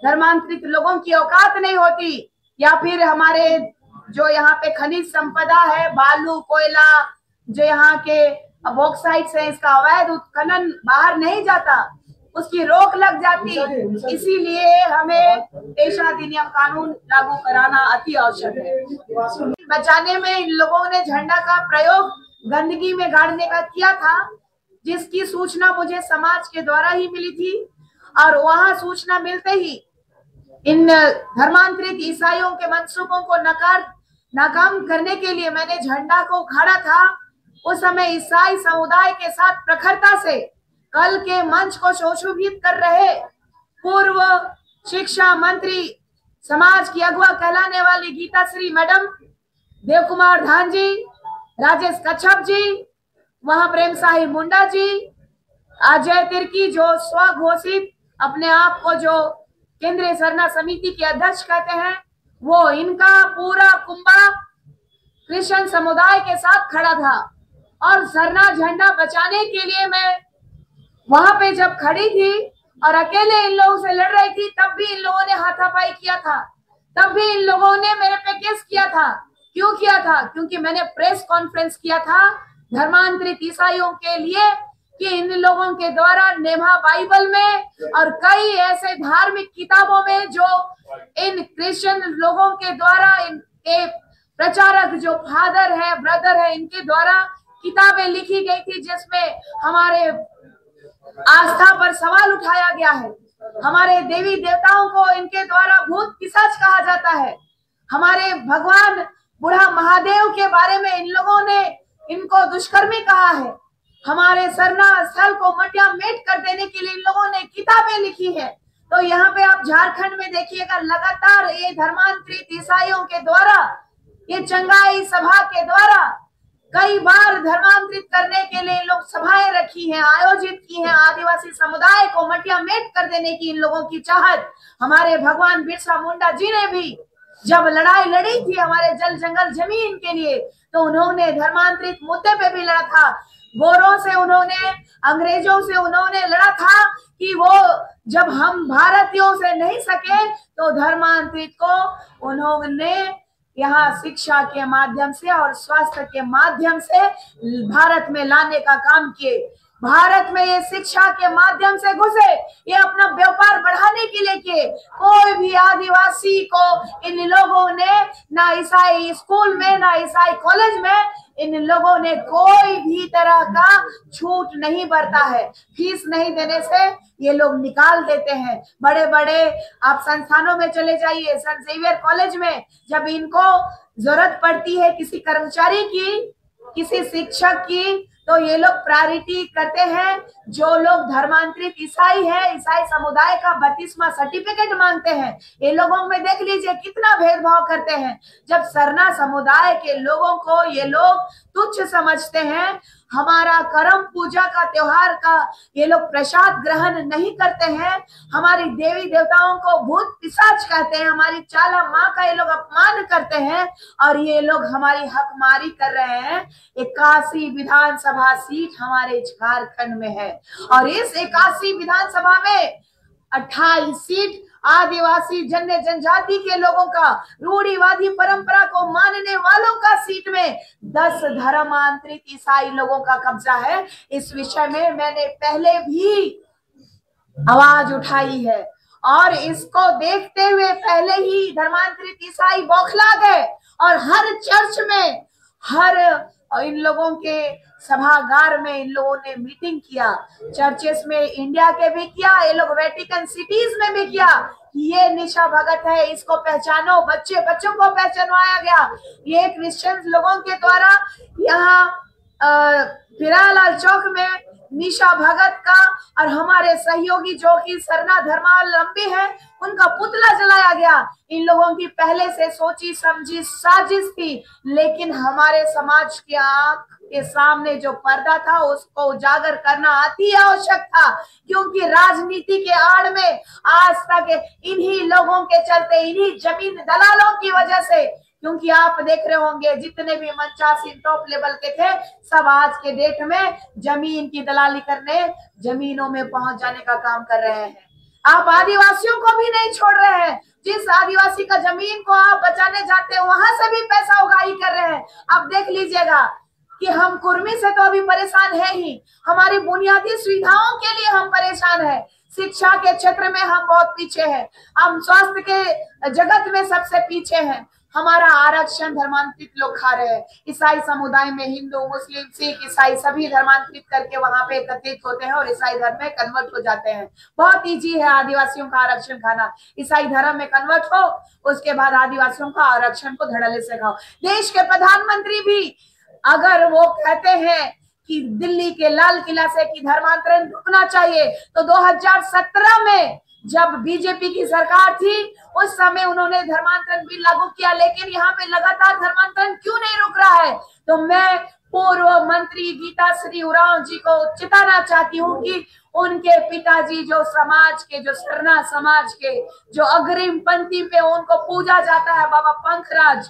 धर्मांतरित लोगों की औकात नहीं होती, या फिर हमारे जो यहाँ पे खनिज संपदा है, बालू कोयला, जो यहाँ के बॉक्साइट्स है, इसका अवैध उत्खनन बाहर नहीं जाता, उसकी रोक लग जाती। इसीलिए हमें देशाधिनियम कानून लागू कराना अति आवश्यक है। बचाने में इन लोगों ने झंडा का प्रयोग गंदगी में गाड़ने का किया था, जिसकी सूचना मुझे समाज के द्वारा ही मिली थी, और वहां सूचना मिलते ही इन धर्मांतरित ईसाइयों के मंसूबों को नाकाम करने के लिए मैंने झंडा को उखाड़ा था। उस समय ईसाई समुदाय के साथ प्रखरता से कल के मंच को सुशोभित कर रहे पूर्व शिक्षा मंत्री, समाज की अगुवा कहलाने वाली गीता श्री मैडम, देव कुमार धान जी, राजेश कच्छप जी, वहां प्रेम साहिब मुंडा जी, अजय तिर्की जो स्वघोषित अपने आप को जो केंद्रीय सरना समिति के अध्यक्ष कहते हैं, वो इनका पूरा कुंभा क्रिश्चियन समुदाय के साथ खड़ा था। और सरना झंडा बचाने के लिए मैं वहां पे जब खड़ी थी और अकेले इन लोगों से लड़ रही थी, तब भी इन लोगों ने हाथापाई किया था, तब भी इन लोगों ने मेरे पे केस किया था। क्यों किया था? क्योंकि मैंने प्रेस कॉन्फ्रेंस किया था धर्मांतरित ईसाइयों के लिए कि इन लोगों के द्वारा नेमा बाइबल में और कई ऐसे धार्मिक किताबों में जो इन क्रिश्चियन लोगों के द्वारा, इनके प्रचारक जो फादर है, ब्रदर है, इनके द्वारा किताबें लिखी गई थी, जिसमें हमारे आस्था पर सवाल उठाया गया है, हमारे देवी देवताओं को इनके द्वारा भूत पिशाच कहा जाता है, हमारे भगवान बुढ़ा महादेव के बारे में इन लोगों ने इनको दुष्कर्मी कहा है, हमारे सरना स्थल को मटिया मेट कर देने के लिए इन लोगों ने किताबें लिखी है। तो यहाँ पे आप झारखंड में देखिएगा, लगातार ये धर्मांतरित ईसाइयों के द्वारा, ये चंगाई सभा के द्वारा कई बार धर्मांतरित करने के लिए लोग सभाएं रखी हैं, आयोजित की हैं, आदिवासी समुदाय को मटिया मेट कर देने की इन लोगों की चाहत। हमारे भगवान बिरसा मुंडा जी ने भी जब लड़ाई लड़ी थी हमारे जल जंगल जमीन के लिए, तो उन्होंने धर्मांतरित मुद्दे पे भी लड़ा था। गोरों से उन्होंने, अंग्रेजों से उन्होंने लड़ा था कि वो जब हम भारतीयों से नहीं सके तो धर्मांतरित को उन्होंने यहाँ शिक्षा के माध्यम से और स्वास्थ्य के माध्यम से भारत में लाने का काम किए। भारत में ये शिक्षा के माध्यम से घुसे, ये अपना व्यापार बढ़ाने के लिए किए। कोई भी आदिवासी को इन लोगों ने, ना ईसाई स्कूल में ना ईसाई कॉलेज में, इन लोगों ने कोई भी तरह का छूट नहीं बरता है। फीस नहीं देने से ये लोग निकाल देते हैं। बड़े बड़े आप संस्थानों में चले जाइए, सेंट जेवियर कॉलेज में जब इनको जरूरत पड़ती है किसी कर्मचारी की, किसी शिक्षक की, तो ये लोग प्रायोरिटी करते हैं जो लोग धर्मांतरित ईसाई है, ईसाई समुदाय का बपतिस्मा सर्टिफिकेट मांगते हैं। ये लोगों में देख लीजिए कितना भेदभाव करते हैं। जब सरना समुदाय के लोगों को ये लोग तुच्छ समझते हैं, हमारा करम पूजा का त्योहार का ये लोग प्रसाद ग्रहण नहीं करते हैं, हमारी देवी देवताओं को भूत पिशाच कहते हैं, हमारी चाला माँ का ये लोग अपमान करते हैं, और ये लोग हमारी हकमारी कर रहे हैं। 81 विधानसभा सीट हमारे झारखंड में है, और इस 81 विधानसभा में 28 सीट आदिवासी जनजाति के लोगों का, रूढ़िवादी परंपरा को मानने वालों का सीट में 10 धर्मांतरित ईसाई लोगों का कब्जा है। इस विषय में मैंने पहले भी आवाज उठाई है, और इसको देखते हुए पहले ही धर्मांतरित ईसाई बौखला गए, और हर चर्च में, हर इन लोगों के सभागार में इन लोगों ने मीटिंग किया। चर्चेस में इंडिया के भी किया, ये लोग वेटिकन सिटीज में भी किया। ये निशा भगत है, इसको पहचानो। बच्चों को पहचानवाया गया। ये क्रिश्चियन लोगों के द्वारा यहाँ पिरालाल चौक में निशा भगत का और हमारे सहयोगी जो कि सरना धर्मावलंबी है, उनका पुतला जलाया गया। इन लोगों की पहले से सोची समझी साजिश थी, लेकिन हमारे समाज के आंख के सामने जो पर्दा था उसको उजागर करना अति आवश्यक था, क्योंकि राजनीति के आड़ में आज तक इन्हीं लोगों के चलते, इन्हीं जमीन दलालों की वजह से, क्योंकि आप देख रहे होंगे जितने भी मंचासी टॉप लेवल के थे, सब आज के डेट में जमीन की दलाली करने, जमीनों में पहुंच जाने का काम कर रहे हैं। आप आदिवासियों को भी नहीं छोड़ रहे हैं। जिस आदिवासी का जमीन को आप बचाने जाते हैं वहां से भी पैसा उगाही कर रहे हैं। आप देख लीजिएगा कि हम कुर्मी से तो अभी परेशान है ही, हमारी बुनियादी सुविधाओं के लिए हम परेशान है। शिक्षा के क्षेत्र में हम बहुत पीछे हैं, हम स्वास्थ्य के जगत में सबसे पीछे हैं। हमारा आरक्षण धर्मांतरित लोग खा रहे हैं। ईसाई समुदाय में हिंदू, मुस्लिम, सिख, ईसाई सभी धर्मांतरित करके वहां पे एकत्रित होते हैं और ईसाई धर्म में कन्वर्ट हो जाते हैं। बहुत ईजी है आदिवासियों का आरक्षण खाना। ईसाई धर्म में कन्वर्ट हो, उसके बाद आदिवासियों का आरक्षण को धड़ल्ले से खाओ। देश के प्रधानमंत्री भी अगर वो कहते हैं कि दिल्ली के लाल किला से कि धर्मांतरण रुकना चाहिए, तो 2017 में जब बीजेपी की सरकार थी उस समय उन्होंने धर्मांतरण बिल लागू किया, लेकिन यहाँ पे लगातार धर्मांतरण क्यों नहीं रुक रहा है? तो मैं पूर्व मंत्री गीता श्री उरांव जी को चिताना चाहती हूँ कि उनके पिताजी जो समाज के, जो सरना समाज के जो अग्रिम पंक्ति पे उनको पूजा जाता है, बाबा पंखराज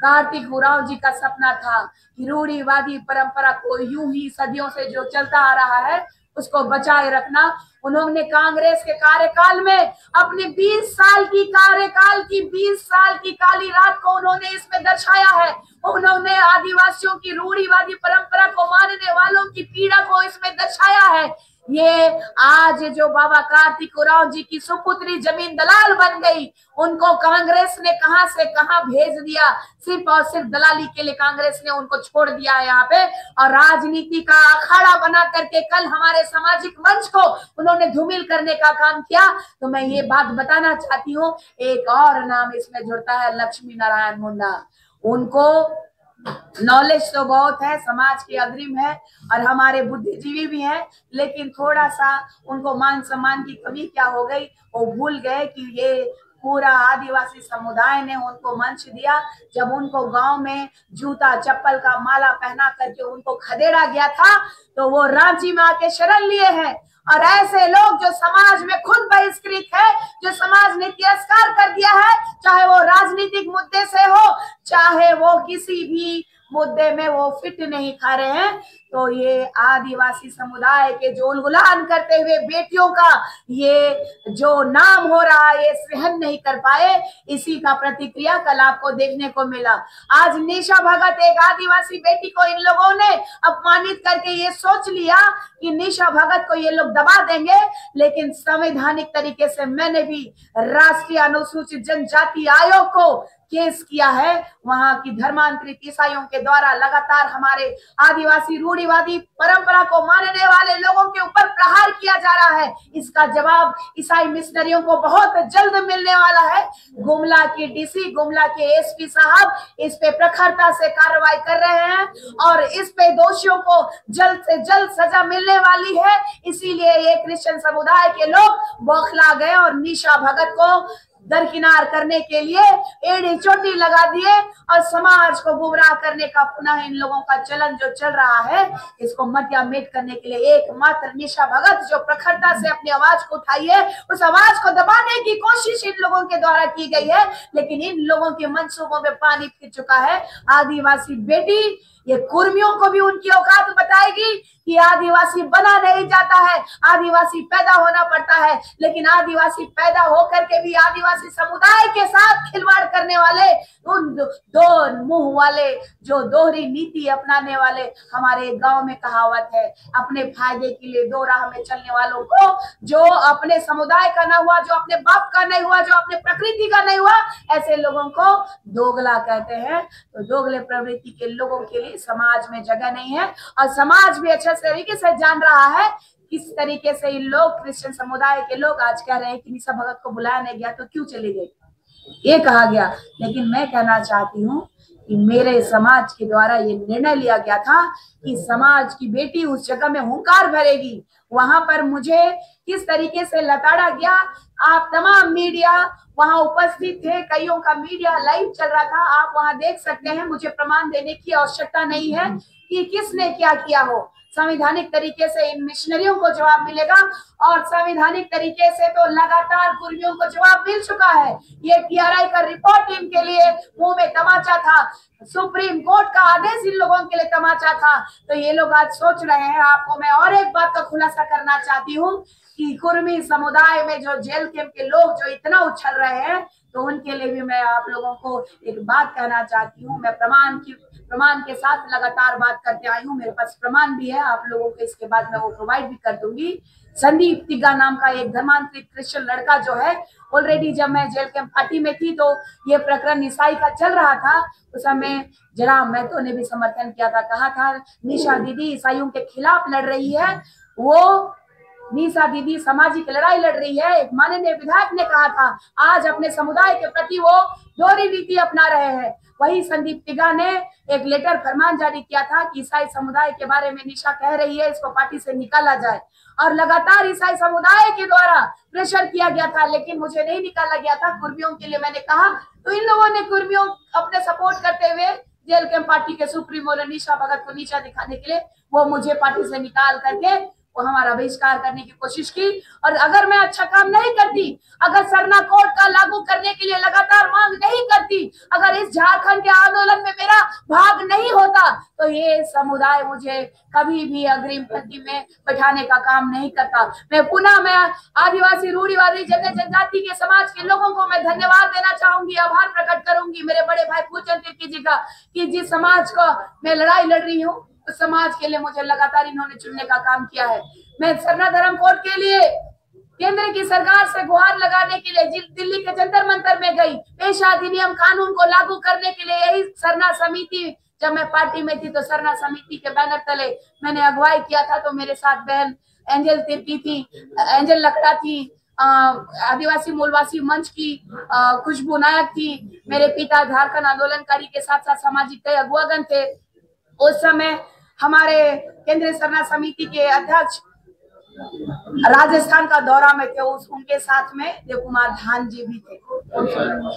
कार्तिक उरांव जी का सपना था कि रूढ़िवादी परंपरा को यूं ही सदियों से जो चलता आ रहा है उसको बचाए रखना। उन्होंने कांग्रेस के कार्यकाल में अपने 20 साल की कार्यकाल की 20 साल की काली रात को उन्होंने इसमें दर्शाया है। उन्होंने आदिवासियों की रूढ़िवादी परंपरा को मानने वालों की पीड़ा को इसमें दर्शाया है। ये आज जो बाबा कार्तिक उरांव जी की सुपुत्री जमीन दलाल बन गई, उनको कांग्रेस ने कहां से कहां भेज दिया, सिर्फ और सिर्फ दलाली के लिए कांग्रेस ने उनको छोड़ दिया है यहाँ पे, और राजनीति का अखाड़ा बना करके कल हमारे सामाजिक मंच को उन्होंने धूमिल करने का काम किया। तो मैं ये बात बताना चाहती हूँ, एक और नाम इसमें जुड़ता है, लक्ष्मी नारायण मुंडा। उनको नॉलेज तो बहुत है, समाज के अग्रिम है और हमारे बुद्धिजीवी भी हैं, लेकिन थोड़ा सा उनको मान सम्मान की कमी क्या हो गई, वो भूल गए कि ये पूरा आदिवासी समुदाय ने उनको मंच दिया। जब उनको गांव में जूता चप्पल का माला पहना करके उनको खदेड़ा गया था, तो वो रांची में आके शरण लिए हैं। और ऐसे लोग जो समाज में खुद बहिष्कृत है, जो समाज ने तिरस्कार कर दिया है, चाहे वो राजनीतिक मुद्दे से हो, चाहे वो किसी भी मुद्दे में वो फिट नहीं खा रहे हैं, तो ये आदिवासी समुदाय के जो उलगुलान करते हुए बेटियों का ये जो नाम हो रहा है, ये सहन नहीं कर पाए। इसी का प्रतिक्रिया कल आपको देखने को मिला। आज निशा भगत, एक आदिवासी बेटी को इन लोगों ने अपमानित करके ये सोच लिया कि निशा भगत को ये लोग दबा देंगे, लेकिन संवैधानिक तरीके से मैंने भी राष्ट्रीय अनुसूचित जनजाति आयोग को केस किया है। वहां की धर्मांतरित ईसाइयों के द्वारा लगातार हमारे आदिवासी रूढ़िवादी परंपरा को मानने वाले लोगों के ऊपर प्रहार किया जा रहा है। इसका जवाब ईसाई मिशनरियों को बहुत जल्द मिलने वाला है। गुमला की डीसी, गुमला के एसपी साहब इस पे प्रखरता से कार्रवाई कर रहे हैं और इस पे दोषियों को जल्द से जल्द सजा मिलने वाली है। इसीलिए ये क्रिश्चियन समुदाय के लोग बौखला गए और निशा भगत को दरकिनार करने के लिए एड़ी चोटी लगा दिए और समाज को गुमराह करने का पुनः इन लोगों का चलन जो चल रहा है, इसको मद्यामेट करने के लिए एकमात्र निशा भगत जो प्रखरता से अपनी आवाज को उठाई है, उस आवाज को दबाने की कोशिश इन लोगों के द्वारा की गई है, लेकिन इन लोगों के मंसूबों में पानी फिर चुका है। आदिवासी बेटी ये कुर्मियों को भी उनकी औकात बताएगी कि आदिवासी बना नहीं जाता है, आदिवासी पैदा होना पड़ता है। लेकिन आदिवासी पैदा होकर के भी आदिवासी समुदाय के साथ खिलवाड़ करने वाले, उन दो मुंह वाले जो दोहरी नीति अपनाने वाले, हमारे गांव में कहावत है, अपने फायदे के लिए दो राह में चलने वालों को, जो अपने समुदाय का ना हुआ, जो अपने बाप का नहीं हुआ, जो अपने प्रकृति का नहीं हुआ, ऐसे लोगों को दोगला कहते हैं। तो दोगले प्रवृत्ति के लोगों के लिए समाज में जगह नहीं है और समाज भी अच्छे तरीके से जान रहा है किस तरीके से इन लोग, क्रिश्चियन समुदाय के लोग आज कह रहे हैं कि निशा भगत को बुलाया नहीं गया तो क्यों चली गई, ये कहा गया। लेकिन मैं कहना चाहती हूँ कि मेरे समाज के द्वारा ये निर्णय लिया गया था कि समाज की बेटी उस जगह में हुंकार भरेगी। वहां पर मुझे किस तरीके से लताड़ा गया, आप तमाम मीडिया वहां उपस्थित थे, कईयों का मीडिया लाइव चल रहा था, आप वहां देख सकते हैं। मुझे प्रमाण देने की आवश्यकता नहीं है कि किसने क्या किया हो। संवैधानिक तरीके से इन मिशनरियों को जवाब मिलेगा और संवैधानिक तरीके से तो लगातार कुर्मियों को जवाब मिल चुका है। ये PRI का रिपोर्ट इनके लिए मुंह में तमाचा था, सुप्रीम कोर्ट का आदेश इन लोगों के लिए तमाचा था। तो ये लोग आज सोच रहे हैं। आपको मैं और एक बात का खुलासा करना चाहती हूँ कि कुर्मी समुदाय में जो जेल कैंप के लोग जो इतना उछल रहे हैं, तो उनके लिए भी मैं आप लोगों को एक बात कहना चाहती हूँ। मैं प्रमाण के साथ लगातार बात करते आई हूँ, मेरे पास प्रमाण भी है, आप लोगों को इसके बाद मैं वो प्रोवाइड भी कर दूंगी। संदीप तिग्गा नाम का एक धर्मांतरित क्रिश्चियन लड़का जो है, ऑलरेडी जब मैं जेल कैंप पार्टी में थी तो ये प्रकरण ईसाई का चल रहा था, उस समय जनाब महतो ने भी समर्थन किया था, कहा था निशा दीदी ईसाइयों के खिलाफ लड़ रही है, वो निशा दीदी सामाजिक लड़ाई लड़ रही है। एक माननीय विधायक ने कहा था, आज अपने समुदाय के प्रति वो दोहरी नीति अपना रहे हैं। वही संदीप तिग्गा ने एक लेटर फरमान जारी किया था कि ईसाई समुदाय के बारे में निशा कह रही है, इसको पार्टी से निकाला जाए। और लगातार ईसाई समुदाय के द्वारा प्रेशर किया गया था, लेकिन मुझे नहीं निकाला गया था। कुर्मियों के लिए मैंने कहा, तो इन लोगों ने कुर्मियों अपने सपोर्ट करते हुए जेल कैंप पार्टी के सुप्रीमो निशा भगत को नीचा दिखाने के लिए वो मुझे पार्टी से निकाल करके वो हमारा बहिष्कार करने की कोशिश की। और अगर मैं अच्छा काम नहीं करती, अगर सरना कोड का लागू करने के लिए लगातार मांग नहीं करती, अगर इस झारखंड के आंदोलन में मेरा भाग नहीं होता, तो ये समुदाय मुझे कभी भी अग्रिम पंक्ति में बैठाने का काम नहीं करता। मैं आदिवासी रूढ़िवादी जनजाति के समाज के लोगों को मैं धन्यवाद देना चाहूंगी, आभार प्रकट करूंगी मेरे बड़े भाई फूलचंद तिर्की जी का, कि जिस समाज को मैं लड़ाई लड़ रही हूँ उस समाज के लिए मुझे लगातार इन्होंने चुनने का काम किया है। मैं सरना धर्म कोड के लिए केंद्र की सरकार से गुहार लगाने के लिए दिल्ली के जंतर मंतर में गई। पेशा अधिनियम कानून को लागू करने के लिए यही सरना समिति, जब मैं पार्टी में थी तो सरना समिति के बैनर तले मैंने अगुवाई किया था। तो मेरे साथ बहन एंजल तिर्की थी, एंजल लकड़ा थी, आदिवासी मूलवासी मंच की खुशबू नायक थी, मेरे पिता झारखंड आंदोलनकारी के साथ साथ सामाजिक कई अगुवागण थे। उस समय हमारे केंद्रीय सरना समिति के अध्यक्ष राजस्थान का दौरा में थे, उनके साथ में देव कुमार धान जी भी थे,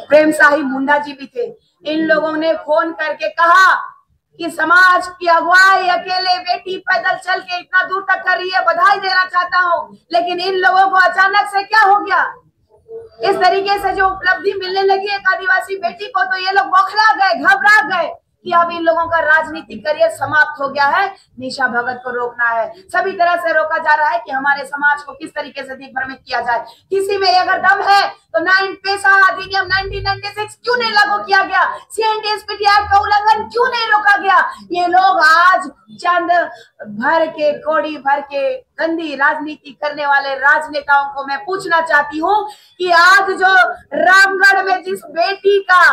प्रेम शाही मुंडा जी भी थे। इन लोगों ने फोन करके कहा कि समाज की अगुवाई अकेले बेटी पैदल चल के इतना दूर तक कर रही है, बधाई देना चाहता हूँ। लेकिन इन लोगों को अचानक से क्या हो गया, इस तरीके से जो उपलब्धि मिलने लगी एक आदिवासी बेटी को, तो ये लोग बौखला गए, घबरा गए कि अब इन लोगों का राजनीतिक करियर समाप्त हो गया है, निशा भगत को रोकना है। सभी तरह से रोका जा रहा है कि हमारे समाज को किस तरीके से दिग्भ्रमित किया जाए। किसी में अगर दम है तो पेशा अधिनियम 1996 क्यों नहीं लागू किया गया, CNTSPT एक्ट का उल्लंघन क्यों नहीं रोका गया। ये लोग आज चंद भर के कोड़ी भर के गंदी राजनीति करने वाले राजनेताओं को मैं पूछना चाहती हूँ कि आज जो रामगढ़ में जिस बेटी का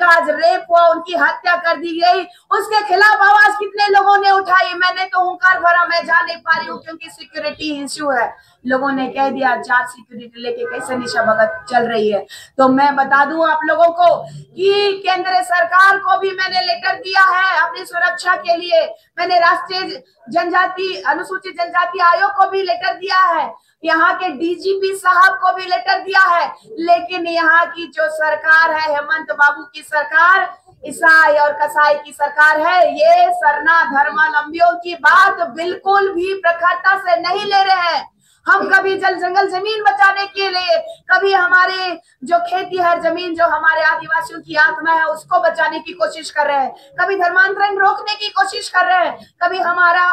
आज रेप हुआ, उनकी हत्या कर दी गई, उसके खिलाफ आवाज कितने लोगों ने उठाई। मैंने तो हुंकार भरा, मैं जा नहीं पा रही हूँ क्योंकि सिक्योरिटी इश्यू है। लोगों ने कह दिया जाट सिक्योरिटी लेके कैसे निशा भगत चल रही है। तो मैं बता दूं आप लोगों को कि केंद्र सरकार को भी मैंने लेटर दिया है अपनी सुरक्षा के लिए। मैंने राष्ट्रीय अनुसूचित जनजाति आयोग को भी लेटर दिया है, यहाँ के DGP साहब को भी लेटर दिया है। लेकिन यहाँ की जो सरकार है, हेमंत बाबू की सरकार, ईसाई और कसाई की सरकार है, ये सरना धर्मावलंबियों की बात बिल्कुल भी प्रखरता से नहीं ले रहे हैं। हम कभी जंगल जमीन बचाने के लिए, कभी हमारे जो खेती हर जमीन जो हमारे आदिवासियों की आत्मा है उसको बचाने की कोशिश कर रहे हैं, कभी धर्मांतरण रोकने की कोशिश कर रहे हैं, कभी हमारा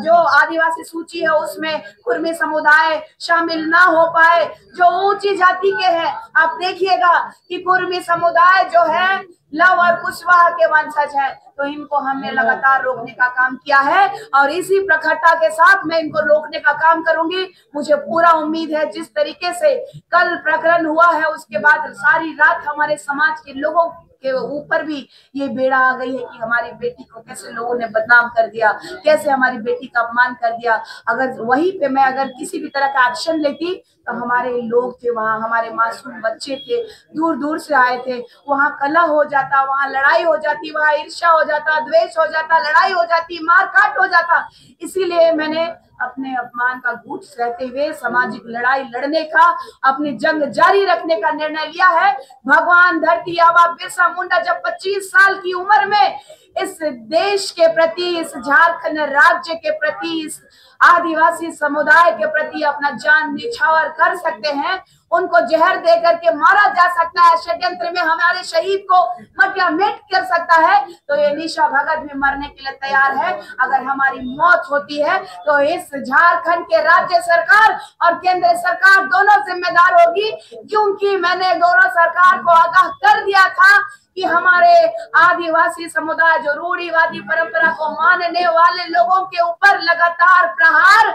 जो आदिवासी सूची है उसमें कुर्मी समुदाय शामिल ना हो पाए जो ऊंची जाति के हैं। आप देखिएगा कि कुर्मी समुदाय जो है लव और कुशवाहा के वंशज है, तो इनको हमने लगातार रोकने का काम किया है और इसी प्रखरता के साथ मैं इनको रोकने का काम करूंगी। मुझे पूरा उम्मीद है जिस तरीके से कल प्रकरण हुआ है उसके बाद सारी रात हमारे समाज के लोगों के ऊपर भी ये बेड़ा आ गई है कि हमारी बेटी को कैसे लोगों ने बदनाम कर दिया, कैसे हमारी बेटी का अपमान कर दिया। अगर वहीं पे मैं अगर किसी भी तरह का एक्शन लेती तो हमारे लोग थे वहां, हमारे मासूम बच्चे थे, दूर दूर से आए थे, वहां कलह हो जाता, वहां लड़ाई हो जाती, वहां ईर्ष्या हो जाता, द्वेष हो जाता, लड़ाई हो जाती, मार काट हो जाता। इसीलिए मैंने अपने अपमान का घूंट सहते हुए सामाजिक लड़ाई लड़ने का, अपनी जंग जारी रखने का निर्णय लिया है। भगवान धरती आबा बिरसा मुंडा जब 25 साल की उम्र में इस देश के प्रति, इस झारखंड राज्य के प्रति, इस आदिवासी समुदाय के प्रति अपना जान निछावर कर सकते हैं, उनको जहर दे करके मारा जा सकता है, षड्यंत्र में हमारे शहीद को मटिया मेट कर सकता है, तो ये निशा भगत भी मरने के लिए तैयार है। अगर हमारी मौत होती है तो इस झारखंड के राज्य सरकार और केंद्र सरकार दोनों जिम्मेदार होगी, क्योंकि मैंने दोनों सरकार को आगाह कर दिया था कि हमारे आदिवासी समुदाय जो रूढ़िवादी परंपरा को मानने वाले लोगों के ऊपर लगातार प्रहार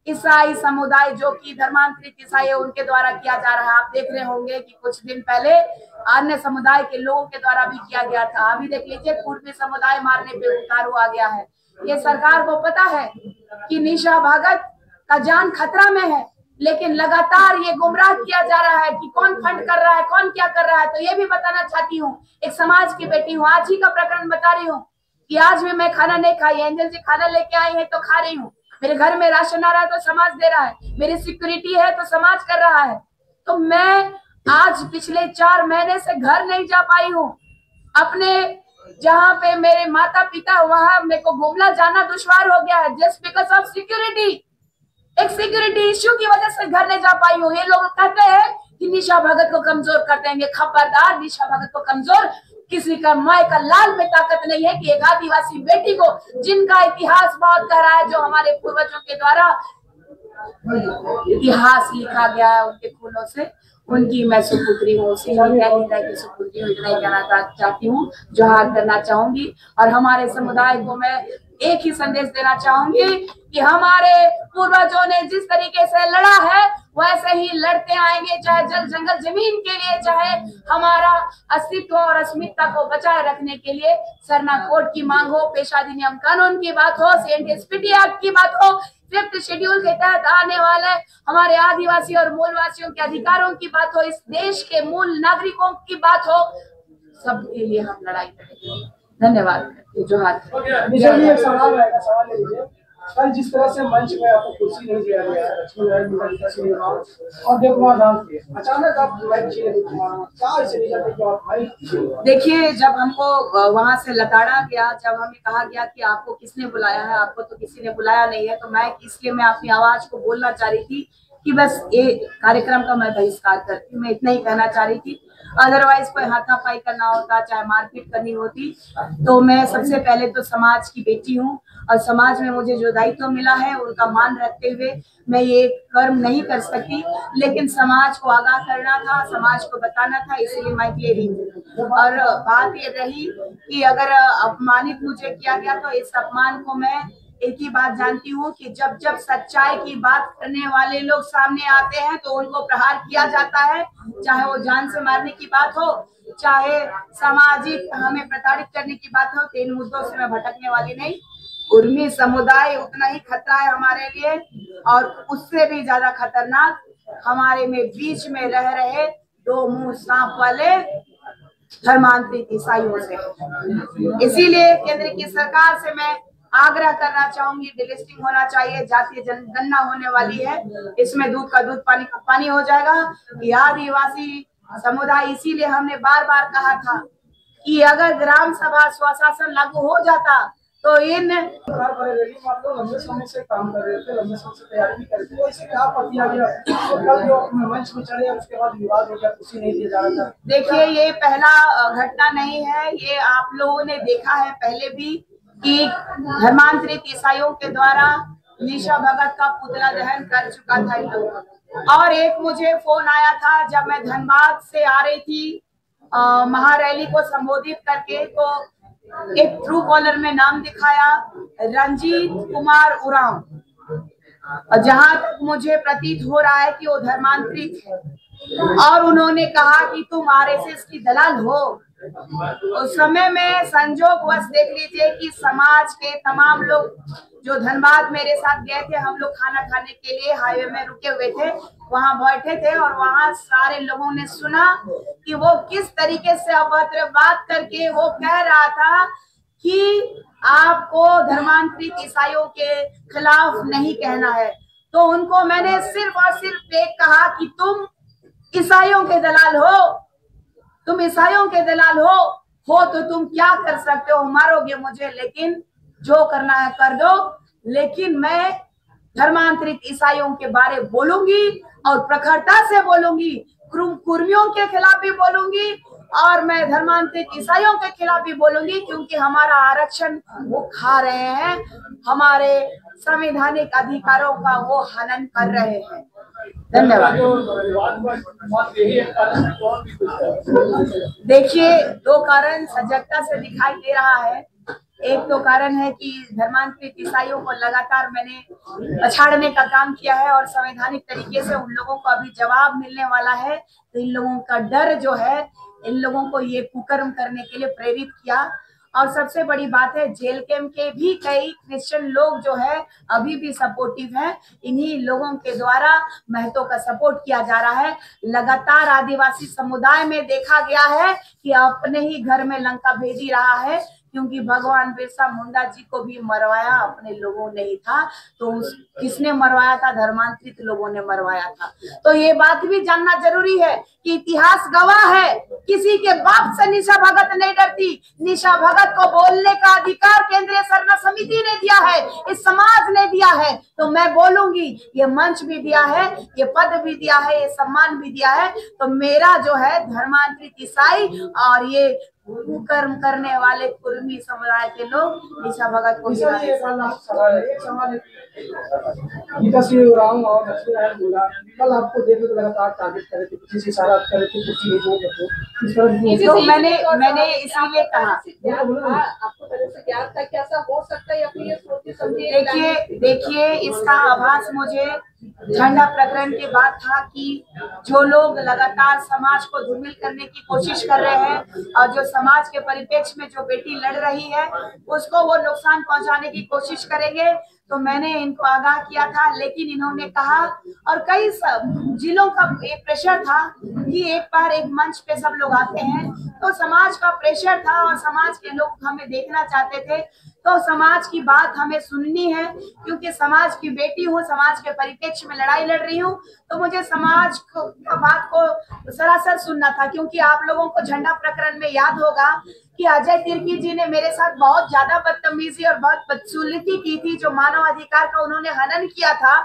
ईसाई समुदाय जो कि धर्मांतरित ईसाई है उनके द्वारा किया जा रहा है। आप देख रहे होंगे कि कुछ दिन पहले अन्य समुदाय के लोगों के द्वारा भी किया गया था। अभी देख लीजिए कुर्मी समुदाय मारने पे उतारू आ गया है। ये सरकार को पता है कि निशा भगत का जान खतरा में है, लेकिन लगातार ये गुमराह किया जा रहा है कि कौन फंड कर रहा है, कौन क्या कर रहा है। तो ये भी बताना चाहती हूँ, एक समाज की बेटी हूँ, आज ही का प्रकरण बता रही हूँ कि आज भी मैं खाना नहीं खाई, एंजल जी खाना लेके आई है तो खा रही हूँ। मेरे घर में राशन आ रहा है तो समाज दे रहा है, मेरी सिक्योरिटी है तो समाज कर रहा है। तो मैं आज पिछले 4 महीने से घर नहीं जा पाई हूँ। अपने जहाँ पे मेरे माता पिता वहां मेरे को घूमना जाना दुश्वार हो गया है, जस्ट बिकॉज ऑफ सिक्योरिटी। एक सिक्योरिटी इश्यू की वजह से घर नहीं जा पाई हूँ। ये लोग कहते हैं कि निशा भगत को कमजोर कर देंगे। खबरदार, निशा भगत को कमजोर किसी का माय का लाल में ताकत नहीं है कि एक आदिवासी बेटी को, जिनका इतिहास बहुत गहरा है, जो हमारे पूर्वजों के द्वारा इतिहास लिखा गया है उनके खूनों से, उनकी मैं सुपुत्री हूँ। की सुपुत्री हूँ, इतना ही कहना चाहती हूँ, जोहार करना चाहूंगी। और हमारे समुदाय को मैं एक ही संदेश देना चाहूंगी कि हमारे पूर्वजों ने जिस तरीके से लड़ा है वैसे ही लड़ते आएंगे, चाहे जल जंगल जमीन के लिए, चाहे हमारा अस्तित्व और अस्मिता को बचाए रखने के लिए। सरना कोड की मांग हो, पेशा अधिनियम कानून की बात हो, CNTS-PT एक्ट की बात हो, 5th शेड्यूल के तहत आने वाले हमारे आदिवासी और मूलवासियों के अधिकारों की बात हो, इस देश के मूल नागरिकों की बात हो, सबके लिए हम लड़ाई करेंगे। धन्यवाद। जोहार। कल जिस तरह से मंच में आपको कुर्सी नहीं दिया गया है, लक्ष्मी नारायण और देवकुमार राम के अचानक आप क्या ऐसे नहीं जाते कि आप भाई। देखिए, जब हमको वहां से लताड़ा गया, जब हमें कहा गया कि आपको किसने बुलाया है, आपको तो किसी ने बुलाया नहीं है, तो मैं अपनी आवाज को बोलना चाह रही थी कि बस ये कार्यक्रम का मैं बहिष्कार करती हूँ। मैं इतना ही कहना चाह रही थी। अदरवाइज कोई हाथापाई करना होता, चाहे मारपीट करनी होती, तो मैं सबसे पहले तो समाज की बेटी हूँ और समाज में मुझे जो दायित्व मिला है उनका मान रखते हुए मैं ये कर्म नहीं कर सकती। लेकिन समाज को आगाह करना था, समाज को बताना था, इसलिए मैं ले रही हूँ। और बात ये रही कि अगर अपमानित मुझे किया गया, तो इस अपमान को मैं एक ही बात जानती हूँ कि जब जब सच्चाई की बात करने वाले लोग सामने आते हैं तो उनको प्रहार किया जाता है, चाहे वो जान से मारने की बात हो, चाहे सामाजिक हमें प्रताड़ित करने की बात हो। तो इन मुद्दों से मैं भटकने वाली नहीं। उर्मी समुदाय उतना ही खतरा है हमारे लिए, और उससे भी ज्यादा खतरनाक हमारे में बीच में रह रहे 2 मुंह सांप वाले धर्मांतरित ईसाइयों से। इसीलिए केंद्र की सरकार से मैं आग्रह करना चाहूंगी, डिलिस्टिंग होना चाहिए, जातीय जनगणना होने वाली है, इसमें दूध का दूध पानी का पानी हो जाएगा। ये आदिवासी समुदाय, इसीलिए हमने बार बार कहा था कि अगर ग्राम सभा स्वशासन लागू हो जाता तो इन लंबे समय से काम कर रहे थे, लंबे समय से तैयारी भी करते थे, इससे क्या पति आ गया और कल जो मंच में चढ़े उसके बाद विवाद हो गया, कुर्सी नहीं दिया जा रहा था। देखिए, ये पहला घटना नहीं है, ये आप लोगों ने देखा है पहले भी कि धर्मांतरित ईसाइयों के द्वारा निशा भगत का पुतला दहन कर चुका था इन लोग। और एक मुझे फोन आया था जब मैं धनबाद से आ रही थी महारैली को संबोधित करके, तो एक ट्रू कॉलर में नाम दिखाया रंजीत कुमार उरांव, जहां तक मुझे प्रतीत हो रहा है कि वो धर्मांतरित है, और उन्होंने कहा कि तुम RSS की दलाल हो। उस समय में संजोगवश देख लीजिए कि समाज के तमाम लोग जो धनबाद मेरे साथ गए थे, हम लोग खाना खाने के लिए हाईवे में रुके हुए थे, वहां बैठे थे, और वहां सारे लोगों ने सुना कि वो किस तरीके से अभद्र बात करके वो कह रहा था कि आपको धर्मांतरित ईसाइयों के खिलाफ नहीं कहना है। तो उनको मैंने सिर्फ और सिर्फ एक कहा कि तुम ईसाइयों के दलाल हो, तुम ईसाइयों के दलाल हो तो तुम क्या कर सकते हो, मारोगे मुझे, लेकिन जो करना है कर दो। लेकिन मैं धर्मांतरित ईसाइयों के बारे बोलूंगी और प्रखरता से बोलूंगी, कुर्मियों के खिलाफ भी बोलूंगी और मैं धर्मांतरित ईसाइयों के खिलाफ भी बोलूंगी, क्योंकि हमारा आरक्षण वो खा रहे हैं, हमारे संवैधानिक अधिकारों का वो हनन कर रहे हैं। धन्यवाद। देखिए, दो कारण सजगता से दिखाई दे रहा है। एक तो कारण है कि धर्मांतरित ईसाइयों को लगातार मैंने पछाड़ने का काम किया है और संवैधानिक तरीके से उन लोगों को अभी जवाब मिलने वाला है। तो इन लोगों का डर जो है इन लोगों को ये कुकर्म करने के लिए प्रेरित किया। और सबसे बड़ी बात है, जेल कैंप के भी कई क्रिश्चियन लोग जो है अभी भी सपोर्टिव हैं। इन्हीं लोगों के द्वारा महतो का सपोर्ट किया जा रहा है। लगातार आदिवासी समुदाय में देखा गया है कि अपने ही घर में लंका भेदी रहा है, क्योंकि भगवान बिरसा मुंडा जी को भी मरवाया अपने लोगों ने ही था। तो किसने मरवाया था? धर्मांतरित लोगों ने मरवाया था। तो ये बात भी जानना जरूरी है कि इतिहास गवाह है, किसी के बाप से निशा भगत नहीं डरती। निशा भगत को बोलने का अधिकार केंद्रीय सरना समिति ने दिया है, इस समाज ने दिया है। तो मैं बोलूंगी, ये मंच भी दिया है, ये पद भी दिया है, ये सम्मान भी दिया है। तो मेरा जो है धर्मांतरित ईसाई और ये कुकर्म करने वाले कुर्मी समुदाय के लोग निशा भगत को कल आपको देखे तो लगातार टारगेट कर रहे थे, किसी से इशारा कर रहे थे, कुछ नहीं बोल रहे थे। तो मैंने इसीलिए कहा, आपको तरह से ज्ञात था कि ऐसा हो सकता है या फिर ये सोचे समझे? देखिए इसका आभास मुझे झंडा प्रकरण के बाद था कि जो लोग लगातार समाज को धूमिल करने की कोशिश कर रहे हैं और जो समाज के परिप्रेक्ष्य में जो बेटी लड़ रही है उसको वो नुकसान पहुंचाने की कोशिश करेंगे। तो मैंने इनको आगाह किया था, लेकिन इन्होंने कहा, और कई जिलों का एक प्रेशर था कि एक बार एक मंच पे सब लोग आते हैं, तो समाज का प्रेशर था और समाज के लोग हमें देखना चाहते थे। तो समाज की बात हमें सुननी है, क्योंकि समाज की बेटी हूँ, समाज के परिप्रेक्ष्य में लड़ाई लड़ रही हूँ, तो मुझे समाज का बात को सरासर सुनना था। क्योंकि आप लोगों को झंडा प्रकरण में याद होगा कि अजय तिर्की जी ने मेरे साथ बहुत ज्यादा बदतमीजी और बहुत बदसलूकी की थी, जो मानव अधिकार का उन्होंने हनन किया था।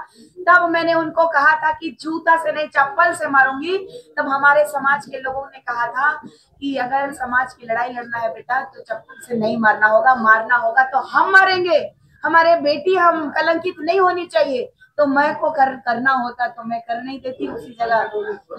तब मैंने उनको कहा था कि जूता से नहीं चप्पल से मारूंगी। तब हमारे समाज के लोगों ने कहा था कि अगर समाज की लड़ाई लड़ना है बेटा तो चप्पल से नहीं मारना होगा, मारना होगा तो हम मारेंगे, हमारे बेटी हम कलंकित नहीं होनी चाहिए। तो मैं को करना होता तो मैं कर नहीं देती उसी जगह,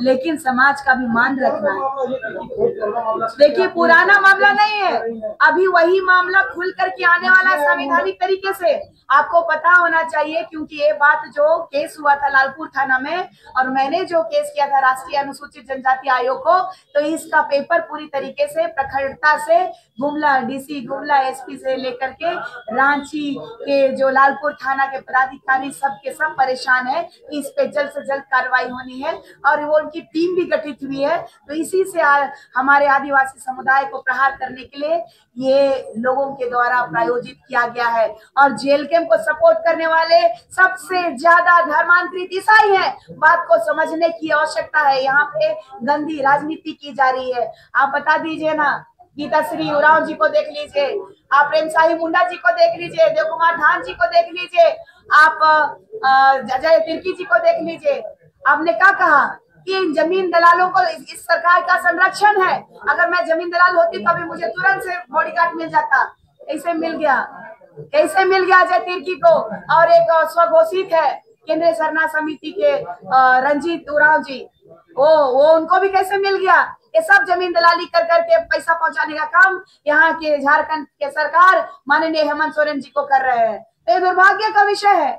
लेकिन समाज का भी मान रखना है। देखिए पुराना मामला नहीं है, अभी वही मामला खुल करके आने वाला संवैधानिक तरीके से। आपको पता होना चाहिए, क्योंकि ये बात जो केस हुआ था लालपुर थाना में और मैंने जो केस किया था राष्ट्रीय अनुसूचित जनजाति आयोग को, तो इसका पेपर पूरी तरीके से प्रखरता से गुमला डीसी, गुमला एसपी से लेकर के रांची के जो लालपुर थाना के पदाधिकारी सबके सब परेशान है कि इस पे जल्द से जल्द कार्रवाई होनी है और वो उनकी टीम भी गठित हुई है। तो इसी से हमारे आदिवासी समुदाय को प्रहार करने के लिए ये लोगों के द्वारा प्रायोजित किया गया है। और जेल कैंप को सपोर्ट करने वाले सबसे ज्यादा धर्मांतरित ईसाई है। बात को समझने की आवश्यकता है, यहाँ पे गंदी राजनीति की जा रही है। आप बता दीजिए ना, गीता श्री उरांव जी को देख लीजिए, आप प्रेम साही मुंडा जी को देख लीजिए, देव कुमार धान जी को देख लीजिए, आप अजय तिर्की जी को देख लीजिए। आपने क्या कहा कि जमीन दलालों को इस सरकार का संरक्षण है। अगर मैं जमीन दलाल होती तो अभी मुझे तुरंत से बॉडीगार्ड मिल जाता। कैसे मिल गया? कैसे मिल गया अजय तिर्की को? और एक स्वघोषित है केंद्रीय सरना समिति के रंजीत उरांव जी, वो उनको भी कैसे मिल गया? ये सब जमीन दलाली कर करके पैसा पहुंचाने का काम यहाँ के झारखंड के सरकार माननीय हेमंत सोरेन जी को कर रहे हैं। तो ये दुर्भाग्य का विषय है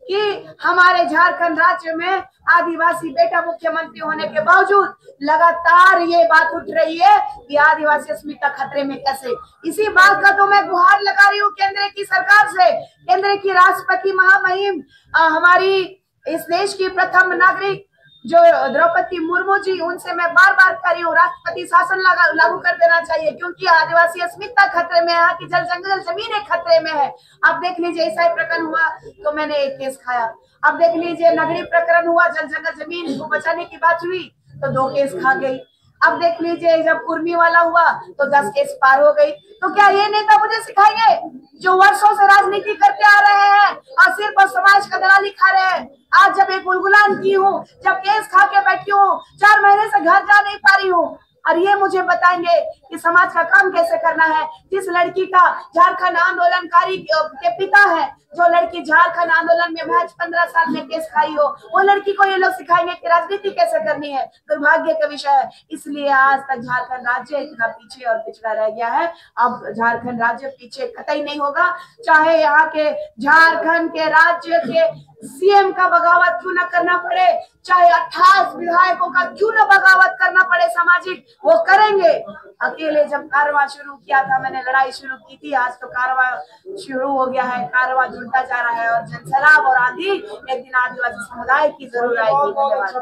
कि हमारे झारखंड राज्य में आदिवासी बेटा मुख्यमंत्री होने के बावजूद लगातार ये बात उठ रही है कि आदिवासी अस्मिता खतरे में कैसे। इसी बात का तो मैं गुहार लगा रही हूँ केंद्र की सरकार से, केंद्र की राष्ट्रपति महामहिम, हमारी इस देश की प्रथम नागरिक जो द्रौपदी मुर्मू जी, उनसे मैं बार बार कह रही हूँ, राष्ट्रपति शासन लागू कर देना चाहिए, क्योंकि आदिवासी अस्मिता खतरे में है, यहाँ की जल जंगल जमीन खतरे में है। अब देख लीजिए, ईसाई प्रकरण हुआ तो मैंने एक केस खाया। अब देख लीजिए, नगरी प्रकरण हुआ, जल जंगल जमीन को बचाने की बात हुई तो 2 केस खा गई। अब देख लीजिए, जब कुर्मी वाला हुआ तो 10 केस पार हो गई। तो क्या ये नेता मुझे सिखाएंगे जो वर्षों से राजनीति करते आ रहे हैं और सिर्फ समाज का दलाली खा रहे हैं? आज जब एक गुलगुलान की हूँ, जब केस खा के बैठी हूँ, 4 महीने से घर जा नहीं पा रही हूँ, और ये मुझे बताएंगे कि समाज का काम कैसे करना है। जिस लड़की का झारखंड आंदोलनकारी के पिता है, जो लड़की झारखंड आंदोलन में महज 15 साल में केस खाई हो, वो लड़की को ये लोग सिखाएंगे कि राजनीति कैसे करनी है। दुर्भाग्य का विषय है। इसलिए आज तक झारखंड राज्य इतना पीछे और पिछड़ा रह गया है। अब झारखंड राज्य पीछे कतई नहीं होगा, चाहे यहाँ के झारखंड के राज्य के सीएम का बगावत क्यों न करना पड़े, चाहे 28 विधायकों का क्यों न बगावत करना पड़े सामाजिक, वो करेंगे। अकेले जब कारवां शुरू किया था, मैंने लड़ाई शुरू की थी, आज तो कारवां शुरू हो गया है, कारवां जुड़ता जा रहा है और जनसैलाब और आंधी एक दिन आदिवासी समुदाय की जरूर आएगी। धन्यवाद।